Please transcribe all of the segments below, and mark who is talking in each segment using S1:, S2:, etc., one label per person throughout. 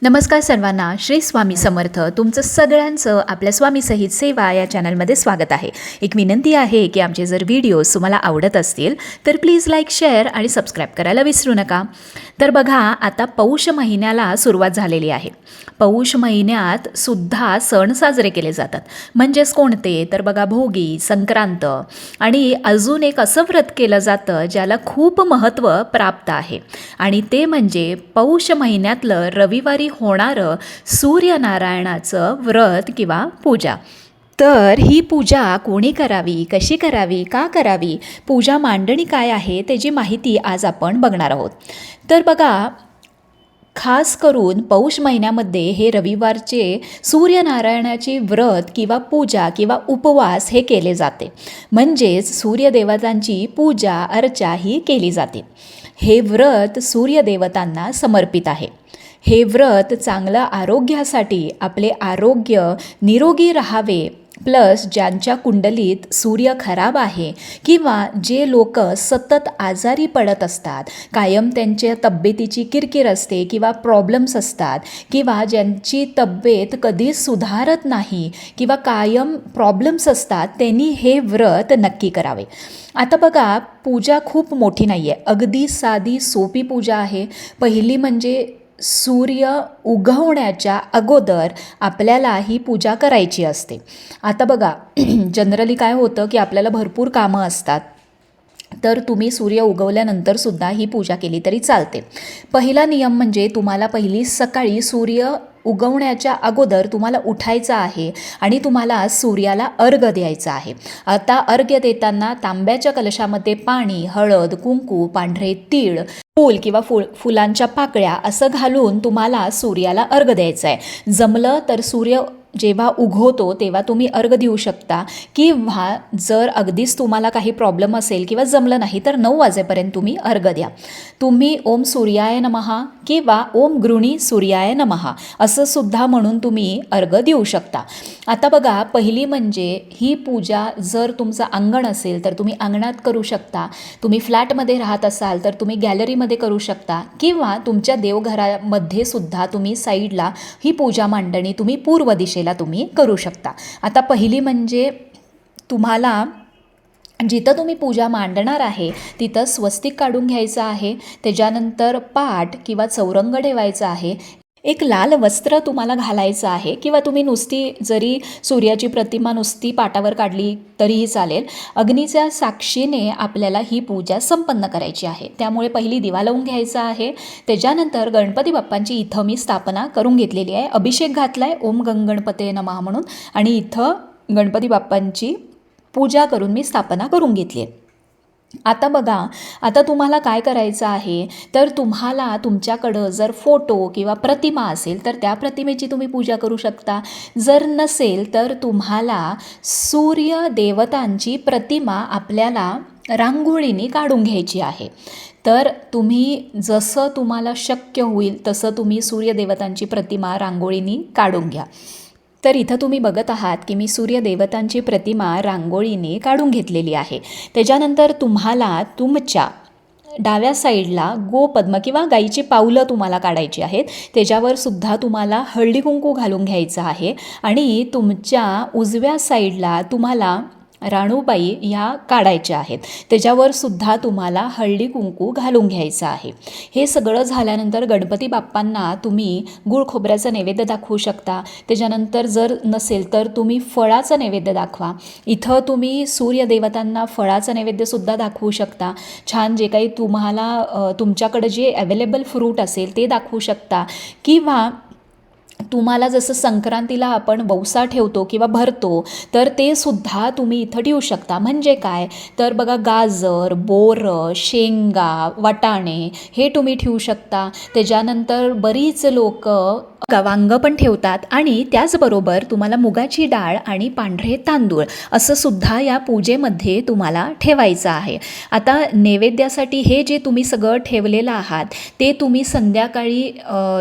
S1: नमस्कार सर्वांना. श्री स्वामी समर्थ. तुमचं सगळ्यांचं आपल्या स्वामी सहित सेवा या चॅनलमध्ये स्वागत आहे. एक विनंती आहे की आमचे जर व्हिडिओज तुम्हाला आवडत असतील तर प्लीज लाईक, शेअर आणि सबस्क्राईब करायला विसरू नका. तर बघा, आता पौष महिन्याला सुरुवात झालेली आहे. पौष महिन्यात सुद्धा सण साजरे केले जातात. म्हणजेच कोणते तर बघा, भोगी, संक्रांत आणि अजून एक असं व्रत केलं जातं ज्याला खूप महत्त्व प्राप्त आहे आणि ते म्हणजे पौष महिन्यातलं रविवारी होणारं सूर्यनारायणाचं व्रत किंवा पूजा. तर ही पूजा कोणी करावी, कशी करावी, का करावी, पूजा मांडणी काय आहे त्याची माहिती आज आपण बघणार आहोत. तर बघा, खास करून पौष महिन्यामध्ये हे रविवारचे सूर्यनारायणाचे व्रत किंवा पूजा किंवा उपवास हे केले जाते. म्हणजेच सूर्यदेवतांची पूजा अर्चा ही केली जाते. हे व्रत सूर्यदेवतांना समर्पित आहे. हे व्रत चांगलं आरोग्यासाठी, आपले आरोग्य निरोगी राहावे, प्लस ज्यांच्या कुंडलीत सूर्य खराब आहे किंवा जे लोक सतत आजारी पडत असतात, कायम त्यांच्या तब्येतीची किरकिर असते किंवा प्रॉब्लेम्स असतात, किंवा ज्यांची तब्येत कधीच सुधारत नाही किंवा कायम प्रॉब्लेम्स असतात, त्यांनी हे व्रत नक्की करावे. आता बघा, पूजा खूप मोठी नाही आहे, अगदी साधी सोपी पूजा आहे. पहिली म्हणजे सूर्य उगवण्याच्या अगोदर आपल्याला ही पूजा करायची असते. आता बघा, जनरली काय होतं की आपल्याला भरपूर कामं असतात, तर तुम्ही सूर्य उगवल्यानंतरसुद्धा ही पूजा केली तरी चालते. पहिला नियम म्हणजे तुम्हाला पहिली सकाळी सूर्य उगवण्याच्या अगोदर तुम्हाला उठायचं आहे आणि तुम्हाला सूर्याला अर्घ्य द्यायचा आहे. आता अर्घ्य देताना तांब्याच्या कलशामध्ये पाणी, हळद, कुंकू, पांढरे तीळ, फूल किंवा फुलांच्या पाकळ्या असं घालून तुम्हाला सूर्याला अर्घ्य द्यायचं आहे. जमलं तर सूर्य जेव्हा उगवतो तेव्हा तुम्ही अर्घ्य देऊ शकता, किंवा जर अगदीच तुम्हाला काही प्रॉब्लेम असेल किंवा जमलं नाही तर 9 वाजेपर्यंत तुम्ही अर्घ्य द्या. तुम्ही ओम सूर्याय नमः किंवा ओम गृणी सूर्याय नमः असं सुद्धा म्हणून तुम्ही अर्घ्य देऊ शकता. आता बघा, पहिली म्हणजे ही पूजा जर तुमचं अंगण असेल तर तुम्ही अंगणात करू शकता. तुम्ही फ्लॅटमध्ये राहत असाल तर तुम्ही गॅलरीमध्ये करू शकता, किंवा तुमच्या देवघरामध्ये सुद्धा तुम्ही साईडला ही पूजा मांडणी तुम्ही पूर्व दिशेला तुम्ही करू शकता. आता पहिली म्हणजे तुम्हाला जिथं तुम्ही पूजा मांडणार आहे तिथं स्वस्तिक काढून घ्यायचं आहे. त्याच्यानंतर पाट किंवा चौरंग ठेवायचा आहे. एक लाल वस्त्र तुम्हाला घालायचं आहे, किंवा तुम्ही नुसती जरी सूर्याची प्रतिमा नुसती पाटावर काढली तरीही चालेल. अग्नीच्या साक्षीने आपल्याला ही पूजा संपन्न करायची आहे. त्यामुळे पहिली दिवा लावून घ्यायचा आहे. त्याच्यानंतर गणपती बाप्पांची इथं मी स्थापना करून घेतलेली आहे. अभिषेक घातला आहे ओम गणपते नमः म्हणून, आणि इथं गणपती बाप्पांची पूजा करून मी स्थापना करून घेतली आहे. आता बघा, आता तुम्हाला काय करायचं आहे तर तुम्हाला तुमच्याकडं जर फोटो किंवा प्रतिमा असेल तर त्या प्रतिमेची तुम्ही पूजा करू शकता. जर नसेल तर तुम्हाला सूर्य देवतांची प्रतिमा आपल्याला रांगोळीने काढून घ्यायची आहे. तर तुम्ही जसं तुम्हाला शक्य होईल तसं तुम्ही सूर्यदेवतांची प्रतिमा रांगोळीने काढून घ्या. तर इथं तुम्ही बघत आहात की मी सूर्यदेवतांची प्रतिमा रांगोळीने काढून घेतलेली आहे. त्याच्यानंतर तुम्हाला तुमच्या डाव्या साईडला गोपद्म किंवा गाईची पावलं तुम्हाला काढायची आहेत. त्याच्यावर सुद्धा तुम्हाला हळदी कुंकू घालून घ्यायचं आहे, आणि तुमच्या उजव्या साईडला तुम्हाला राणूबाई ह्या काढायच्या आहेत. त्याच्यावर सुद्धा तुम्हाला हळदी कुंकू घालून घ्यायचं आहे. हे सगळं झाल्यानंतर गणपती बाप्पांना तुम्ही गुळ खोबऱ्याचं नैवेद्य दाखवू शकता. त्याच्यानंतर जर नसेल तर तुम्ही फळाचं नैवेद्य दाखवा. इथं तुम्ही सूर्यदेवतांना फळाचं नैवेद्यसुद्धा दाखवू शकता. छान जे काही तुम्हाला तुमच्याकडं जे अवेलेबल फ्रूट असेल ते दाखवू शकता, किंवा तुम्हाला जसं संक्रांतीला आपण वौसा ठेवतो किंवा भरतो तर ते सुद्धा तुम्ही इथं ठेवू शकता. म्हणजे काय तर बघा, गाजर, बोरं, शेंगा, वाटाणे हे तुम्ही ठेवू शकता. त्याच्यानंतर बरीच लोक वांग पण ठेवतात, आणि त्याचबरोबर तुम्हाला मुगाची डाळ आणि पांढरे तांदूळ असं सुद्धा या पूजेमध्ये तुम्हाला ठेवायचं आहे. आता नैवेद्यासाठी हे जे तुम्ही सगळं ठेवलेलं आहात ते तुम्ही संध्याकाळी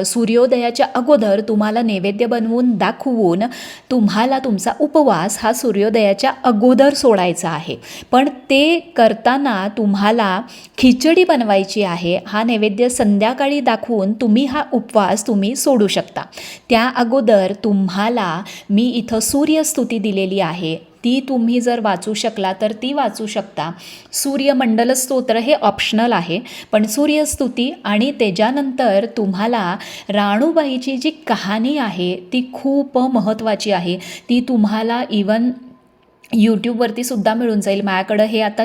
S1: सूर्योदयाच्या अगोदर तुम्हाला तुम्हाला नैवेद्य बनवून दाखवून तुम्हाला तुमचा उपवास हा सूर्योदयाच्या अगोदर सोडायचा आहे. पण ते करताना तुम्हाला खिचडी बनवायची आहे. हा नैवेद्य संध्याकाळी दाखवून तुम्ही हा उपवास तुम्ही सोडू शकता. त्या अगोदर तुम्हाला मी इथं सूर्यस्तुती दिलेली आहे, ती तुम्ही जर वाचू शकला तर ती वाचू शकता. सूर्यमंडल स्तोत्र हे ऑप्शनल आहे, पण सूर्यस्तुती आणि त्याच्यानंतर तुम्हाला राणूबाईची जी कहाणी आहे ती खूप महत्त्वाची आहे. ती तुम्हाला इवन यूट्यूबवरती सुद्धा मिळून जाईल. माझ्याकडं हे आता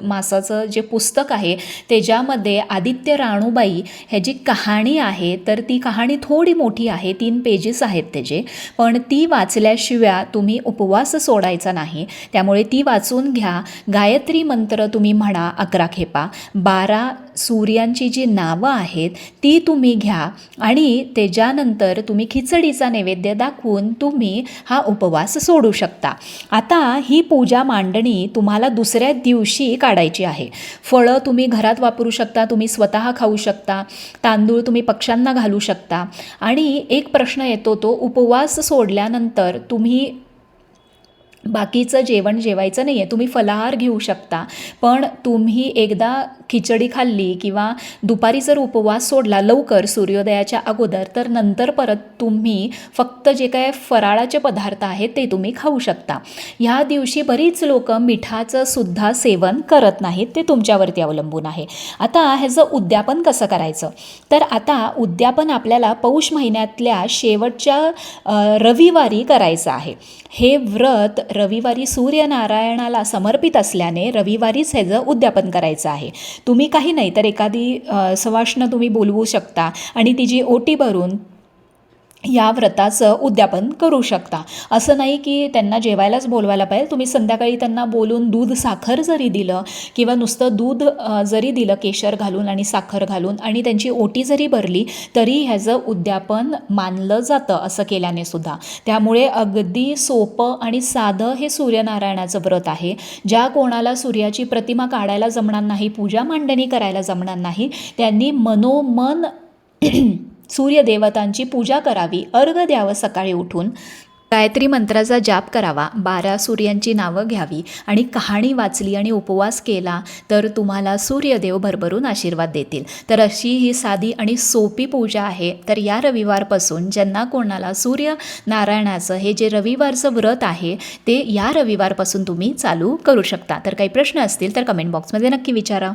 S1: मासाचं जे पुस्तक आहे त्याच्यामध्ये आदित्य राणूबाई ह्याची कहाणी आहे. तर ती कहाणी थोडी मोठी आहे, 3 पेजेस आहेत त्याचे, पण ती वाचल्याशिवाय तुम्ही उपवास सोडायचा नाही. त्यामुळे ती वाचून घ्या. गायत्री मंत्र तुम्ही म्हणा 11 खेपा. 12 सूर्यांची जी नावं आहेत ती तुम्ही घ्या आणि त्याच्यानंतर तुम्ही खिचडीचा नैवेद्य दाखवून तुम्ही हा उपवास सोडू शकता. आता ही पूजा मांडणी तुम्हाला दुसऱ्या दिवशी काढायची आहे. फळं तुम्ही घरात वापरू शकता, तुम्ही स्वतः खाऊ शकता, तांदूळ तुम्ही पक्ष्यांना घालू शकता. आणि एक प्रश्न येतो, तो उपवास सोडल्यानंतर तुम्ही बाकीचं जेवण जेवायचं नाही आहे, तुम्ही फलाहार घेऊ शकता. पण तुम्ही एकदा खिचडी खाल्ली किंवा दुपारी जर उपवास सोडला लवकर सूर्योदयाच्या अगोदर, तर नंतर परत तुम्ही फक्त जे काय फराळाचे पदार्थ आहेत ते तुम्ही खाऊ शकता. ह्या दिवशी बरीच लोक मिठाचं सुद्धा सेवन करत नाहीत, ते तुमच्यावरती अवलंबून आहे. आता ह्याचं उद्यापन कसं करायचं, तर आता उद्यापन आपल्याला पौष महिन्यातल्या शेवटच्या रविवारी करायचं आहे. हे व्रत रविवारी सूर्यनारायणाला समर्पित असल्याने रविवारीच ह्याचं उद्यापन करायचं आहे. तुम्ही काही नाही तर एखादी सवाष्ण तुम्ही बोलवू शकता आणि तिची ओटी भरून या व्रताचं उद्यापन करू शकता. असं नाही की त्यांना जेवायलाच बोलवायला पाहिजे. तुम्ही संध्याकाळी त्यांना बोलून दूध साखर जरी दिलं किंवा नुसतं दूध जरी दिलं केशर घालून आणि साखर घालून आणि त्यांची ओटी जरी भरली तरी ह्याचं उद्यापन मानलं जातं असं केल्याने सुद्धा. त्यामुळे अगदी सोपं आणि साधं हे सूर्यनारायणाचं व्रत आहे. ज्या कोणाला सूर्याची प्रतिमा काढायला जमणार नाही, पूजा मांडणी करायला जमणार नाही, त्यांनी मनोमन सूर्यदेवतांची पूजा करावी, अर्घ्य द्यावं सकाळी उठून, गायत्री मंत्राचा जाप करावा, 12 सूर्यांची नावं घ्यावी आणि कहाणी वाचली आणि उपवास केला तर तुम्हाला सूर्यदेव भरभरून आशीर्वाद देतील. तर अशी ही साधी आणि सोपी पूजा आहे. तर या रविवारपासून ज्यांना कोणाला सूर्यनारायणाचं हे जे रविवारचं व्रत आहे ते या रविवारपासून तुम्ही चालू करू शकता. तर काही प्रश्न असतील तर कमेंट बॉक्समध्ये नक्की विचारा.